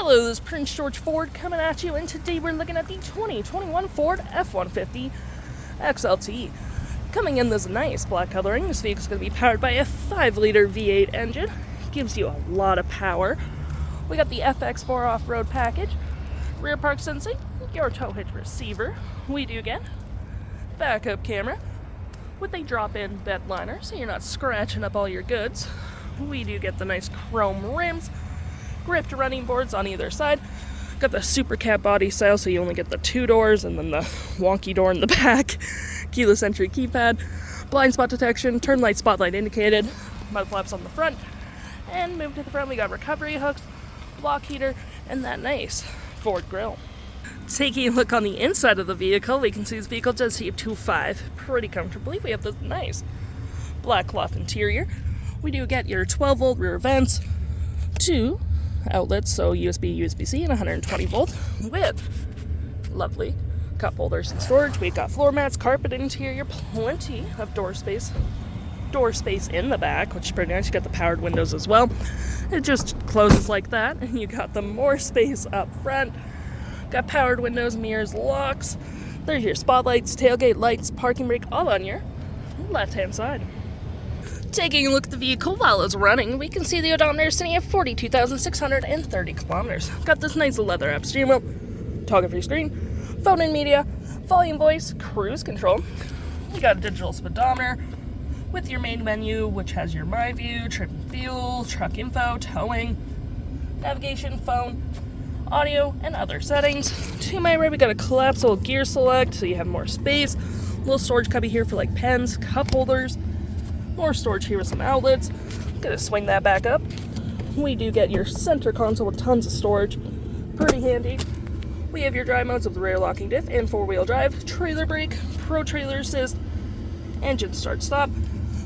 Hello, this is Prince George Ford coming at you, and today we're looking at the 2021 Ford F-150 XLT. Coming in this nice black coloring, this vehicle is going to be powered by a 5-liter V8 engine. Gives you a lot of power. We got the FX4 Off-Road Package, rear park sensing, your tow hitch receiver. We do get backup camera with a drop-in bed liner, so you're not scratching up all your goods. We do get the nice chrome rims, gripped running boards on either side. Got the super cab body style, so you only get the 2 doors and then the wonky door in the back. Keyless entry keypad, blind spot detection, turn light spotlight indicated, mud flaps on the front. And move to the front, we got recovery hooks, block heater, and that nice Ford Grille. Taking a look on the inside of the vehicle, we can see this vehicle does seat 2.5 pretty comfortably. We have this nice black cloth interior. We do get your 12-volt rear vents, 2 outlets, so USB, USB-C, and 120 volt with lovely cup holders and storage. We've got floor mats, carpet interior, plenty of door space in the back, which is pretty nice. You got the powered windows as well. It just closes like that, and you got the more space up front. Got powered windows, mirrors, locks. There's your spotlights, tailgate lights, parking brake, all on your left-hand side. Taking a look at the vehicle while it's running, we can see the odometer sitting at 42,630 kilometers. Got this nice leather app steering wheel, photography screen, phone and media, volume voice, cruise control. You got a digital speedometer with your main menu, which has your My View, trip and fuel, truck info, towing, navigation, phone, audio, and other settings. To my right, we got a collapsible gear select, so you have more space. Little storage cubby here for like pens, cup holders. More storage here with some outlets. Gonna swing that back up. We do get your center console with tons of storage. Pretty handy. We have your drive modes of the rear locking diff and 4-wheel drive, trailer brake, pro trailer assist, engine start stop,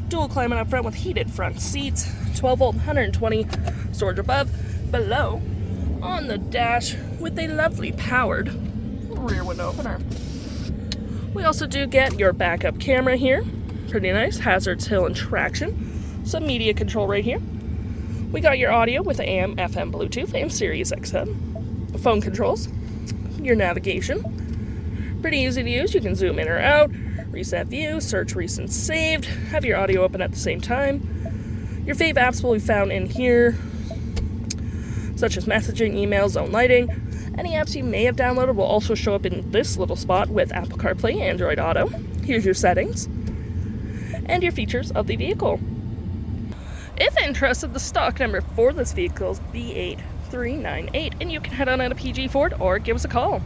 dual climate up front with heated front seats, 12-volt, 120, storage above, below, on the dash with a lovely powered rear window opener. We also do get your backup camera here. Pretty nice. Hazards, hill, and traction. Some media control right here. We got your audio with AM, FM, Bluetooth, and SiriusXM. Phone controls. Your navigation. Pretty easy to use. You can zoom in or out. Reset view. Search recent saved. Have your audio open at the same time. Your fave apps will be found in here, such as messaging, email, zone lighting. Any apps you may have downloaded will also show up in this little spot with Apple CarPlay, Android Auto. Here's your settings and your features of the vehicle. If interested, the stock number for this vehicle is B8398, and you can head on out to PG Ford or give us a call.